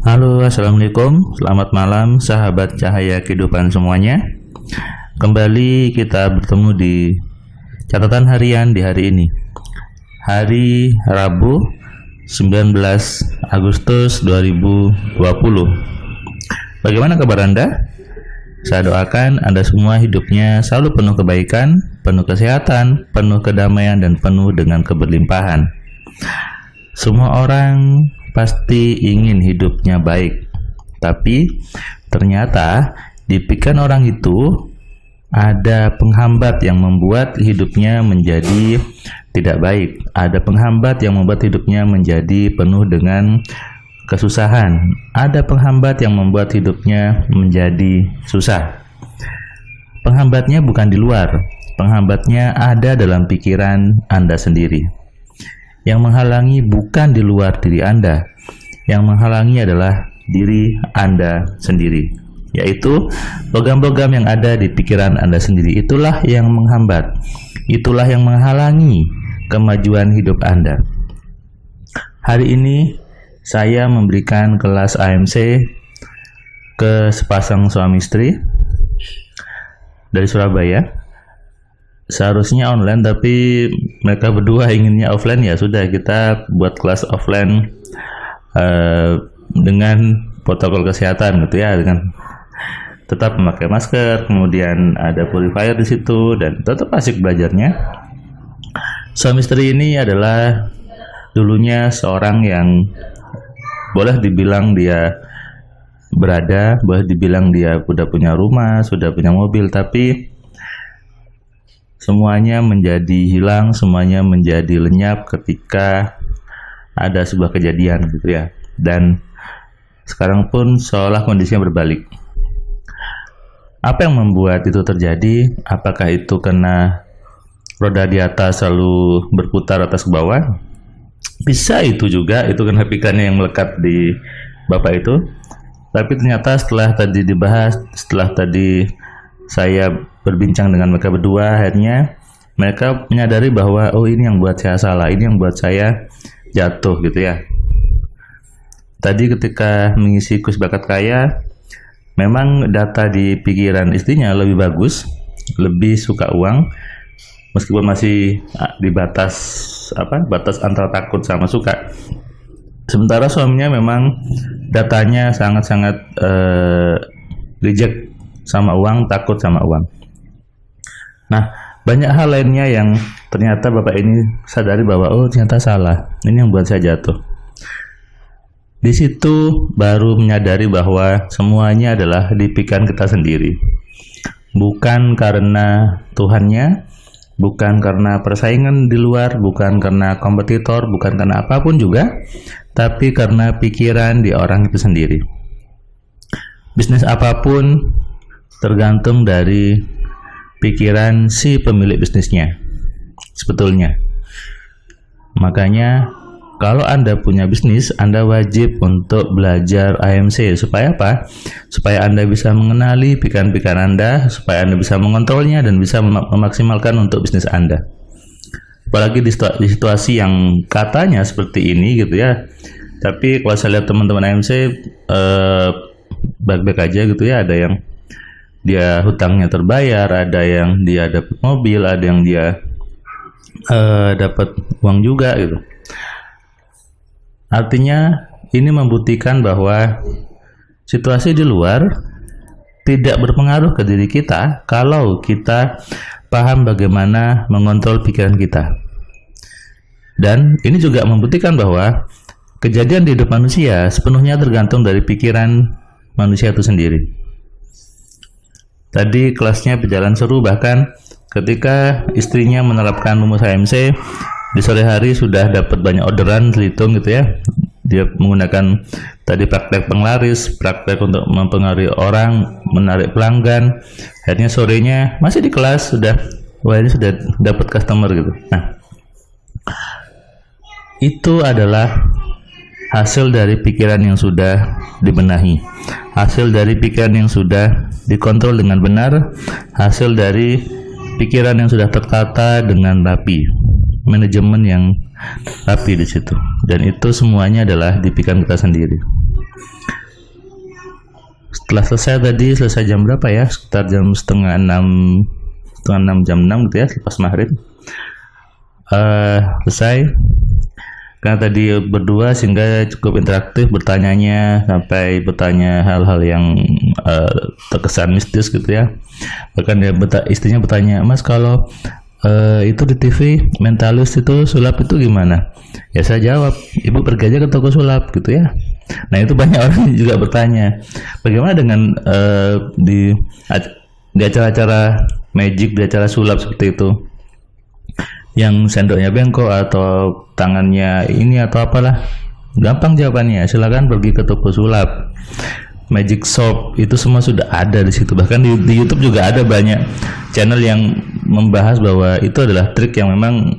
Halo, assalamualaikum. Selamat malam, sahabat cahaya kehidupan semuanya. Kembali kita bertemu di catatan harian di hari ini, hari Rabu 19 Agustus 2020. Bagaimana kabar Anda? Saya doakan Anda semua hidupnya selalu penuh kebaikan, penuh kesehatan, penuh kedamaian, dan penuh dengan keberlimpahan. Semua orang pasti ingin hidupnya baik, tapi ternyata di pikiran orang itu ada penghambat yang membuat hidupnya menjadi tidak baik. Ada penghambat yang membuat hidupnya menjadi penuh dengan kesusahan. Ada penghambat yang membuat hidupnya menjadi susah. Penghambatnya bukan di luar, penghambatnya ada dalam pikiran Anda sendiri. Yang menghalangi bukan di luar diri Anda, yang menghalangi adalah diri Anda sendiri, yaitu logam-logam yang ada di pikiran Anda sendiri. Itulah yang menghambat, itulah yang menghalangi kemajuan hidup Anda. Hari ini saya memberikan kelas AMC ke sepasang suami istri dari Surabaya. Seharusnya online, tapi mereka berdua inginnya offline. Ya sudah, kita buat kelas offline dengan protokol kesehatan gitu ya, dengan tetap memakai masker, kemudian ada purifier di situ, dan tetap asik belajarnya. Suami istri ini adalah dulunya seorang yang boleh dibilang dia berada, boleh dibilang dia sudah punya rumah, sudah punya mobil, tapi semuanya menjadi hilang, semuanya menjadi lenyap ketika ada sebuah kejadian gitu ya. Dan sekarang pun seolah kondisinya berbalik. Apa yang membuat itu terjadi? Apakah itu karena roda di atas selalu berputar atas ke bawah? Bisa itu juga, itu kan pikirannya yang melekat di bapak itu. Tapi ternyata setelah tadi dibahas, setelah tadi saya berbincang dengan mereka berdua, akhirnya mereka menyadari bahwa oh, ini yang buat saya salah, ini yang buat saya jatuh gitu ya. Tadi ketika mengisi kuis bakat kaya, memang data di pikiran istrinya lebih bagus, lebih suka uang, meskipun masih di batas antara takut sama suka. Sementara suaminya memang datanya sangat-sangat reject sama uang, takut sama uang. Nah, banyak hal lainnya yang ternyata bapak ini sadari bahwa oh, ternyata salah, ini yang buat saya jatuh. Di situ baru menyadari bahwa semuanya adalah di pikiran kita sendiri. Bukan karena Tuhannya, bukan karena persaingan di luar, bukan karena kompetitor, bukan karena apapun juga, tapi karena pikiran di orang itu sendiri. Bisnis apapun tergantung dari pikiran si pemilik bisnisnya sebetulnya. Makanya kalau Anda punya bisnis, Anda wajib untuk belajar AMC. Supaya apa? Supaya Anda bisa mengenali pikiran-pikiran Anda, supaya Anda bisa mengontrolnya dan bisa memaksimalkan untuk bisnis Anda. Apalagi di situasi yang katanya seperti ini gitu ya. Tapi kalau saya lihat teman-teman AMC baik-baik aja gitu ya. Ada yang dia hutangnya terbayar, ada yang dia dapat mobil, ada yang dia dapat uang juga gitu. Artinya ini membuktikan bahwa situasi di luar tidak berpengaruh ke diri kita kalau kita paham bagaimana mengontrol pikiran kita. Dan ini juga membuktikan bahwa kejadian di hidup manusia sepenuhnya tergantung dari pikiran manusia itu sendiri. Tadi kelasnya berjalan seru, bahkan ketika istrinya menerapkan rumus AMC, di sore hari sudah dapat banyak orderan, terhitung gitu ya. Dia menggunakan tadi praktek penglaris, praktek untuk mempengaruhi orang, menarik pelanggan. Akhirnya sorenya masih di kelas sudah, wah ini sudah dapat customer gitu. Nah, itu adalah hasil dari pikiran yang sudah dibenahi, hasil dari pikiran yang sudah dikontrol dengan benar, hasil dari pikiran yang sudah tertata dengan rapi, manajemen yang rapi di situ. Dan itu semuanya adalah di pikiran kita sendiri. Setelah selesai jam berapa ya? Sekitar jam setengah enam, jam 6 gitu ya, lepas maghrib. Selesai. Karena tadi berdua sehingga cukup interaktif bertanyanya, sampai bertanya hal-hal yang terkesan mistis gitu ya. Bahkan istrinya bertanya, "Mas, kalau itu di TV Mentalis itu sulap itu gimana?" Ya saya jawab, "Ibu pergi aja ke toko sulap," gitu ya. Nah itu banyak orang juga bertanya, bagaimana dengan di acara-acara magic, di acara sulap seperti itu, yang sendoknya bengkok atau tangannya ini atau apalah. Gampang jawabannya, silakan pergi ke toko sulap, magic shop, itu semua sudah ada di situ. Bahkan di YouTube juga ada banyak channel yang membahas bahwa itu adalah trik yang memang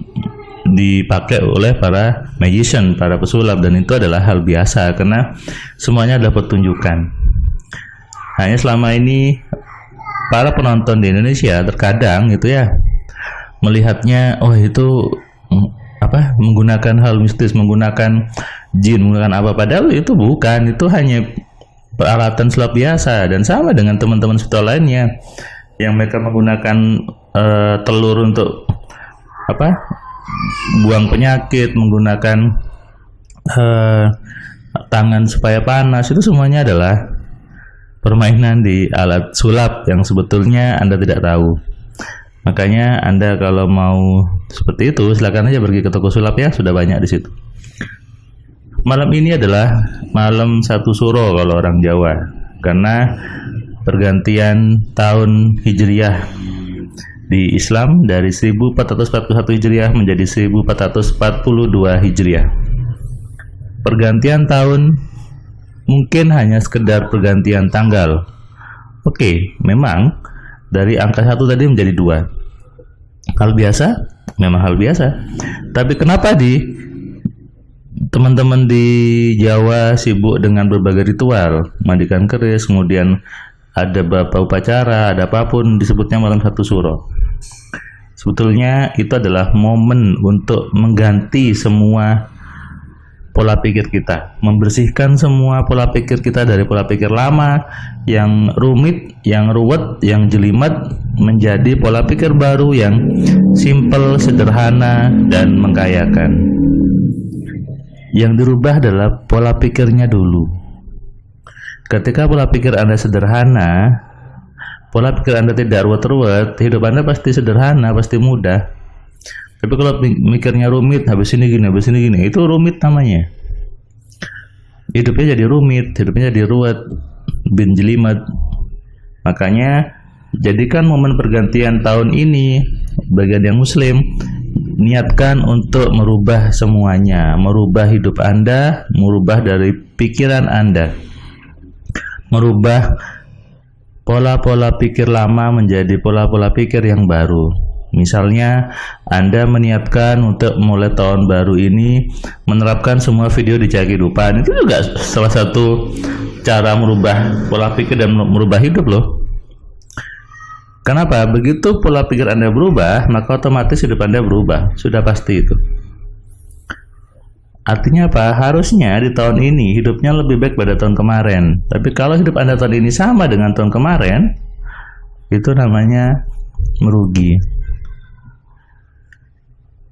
dipakai oleh para magician, para pesulap, dan itu adalah hal biasa karena semuanya adalah pertunjukan. Hanya selama ini para penonton di Indonesia terkadang itu ya melihatnya, oh itu menggunakan hal mistis, menggunakan jin, menggunakan apa, padahal itu bukan, itu hanya peralatan sulap biasa. Dan sama dengan teman-teman spiritual lainnya yang mereka menggunakan telur untuk buang penyakit, menggunakan tangan supaya panas, itu semuanya adalah permainan di alat sulap yang sebetulnya Anda tidak tahu. Makanya Anda kalau mau seperti itu, silakan aja pergi ke toko sulap ya, sudah banyak di situ. Malam ini adalah malam satu suro kalau orang Jawa, karena pergantian tahun Hijriah di Islam dari 1441 Hijriah menjadi 1442 Hijriah. Pergantian tahun mungkin hanya sekedar pergantian tanggal. Oke, memang dari angka 1 tadi menjadi 2. Hal biasa, memang hal biasa. Tapi kenapa teman-teman di Jawa sibuk dengan berbagai ritual, mandikan keris, kemudian ada beberapa upacara, ada apapun disebutnya malam satu suro. Sebetulnya itu adalah momen untuk mengganti semua pola pikir kita, membersihkan semua pola pikir kita dari pola pikir lama yang rumit, yang ruwet, yang jelimet, menjadi pola pikir baru yang simple, sederhana, dan mengkayakan. Yang dirubah adalah pola pikirnya dulu. Ketika pola pikir Anda sederhana, pola pikir Anda tidak ruwet-ruwet, hidup Anda pasti sederhana, pasti mudah. Tapi kalau mikirnya rumit, habis ini gini, itu rumit namanya. Hidupnya jadi rumit, hidupnya jadi ruwet, bin jelimet. Makanya jadikan momen pergantian tahun ini, bagian yang muslim, niatkan untuk merubah semuanya, merubah hidup Anda, merubah dari pikiran Anda, merubah pola-pola pikir lama menjadi pola-pola pikir yang baru. Misalnya Anda meniatkan untuk mulai tahun baru ini menerapkan semua video di Cahaya Kehidupan. Itu juga salah satu cara merubah pola pikir dan merubah hidup loh. Kenapa? Begitu pola pikir Anda berubah, maka otomatis hidup Anda berubah. Sudah pasti itu. Artinya apa? Harusnya di tahun ini hidupnya lebih baik pada tahun kemarin. Tapi kalau hidup Anda tahun ini sama dengan tahun kemarin, itu namanya merugi.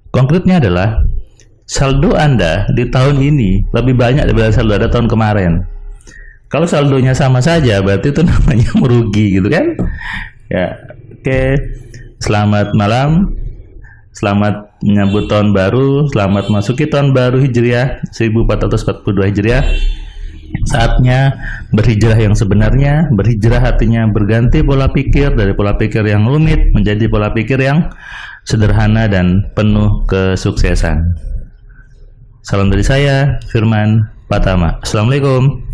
Konkretnya adalah saldo Anda di tahun ini lebih banyak daripada saldo Anda tahun kemarin. Kalau saldonya sama saja, berarti itu namanya merugi, gitu kan? Ya, oke. Selamat malam. Selamat menyambut tahun baru. Selamat masuki tahun baru Hijriah 1442 Hijriah. Saatnya berhijrah yang sebenarnya. Berhijrah artinya berganti pola pikir dari pola pikir yang rumit menjadi pola pikir yang sederhana dan penuh kesuksesan. Salam dari saya, Firman Patama. Assalamualaikum.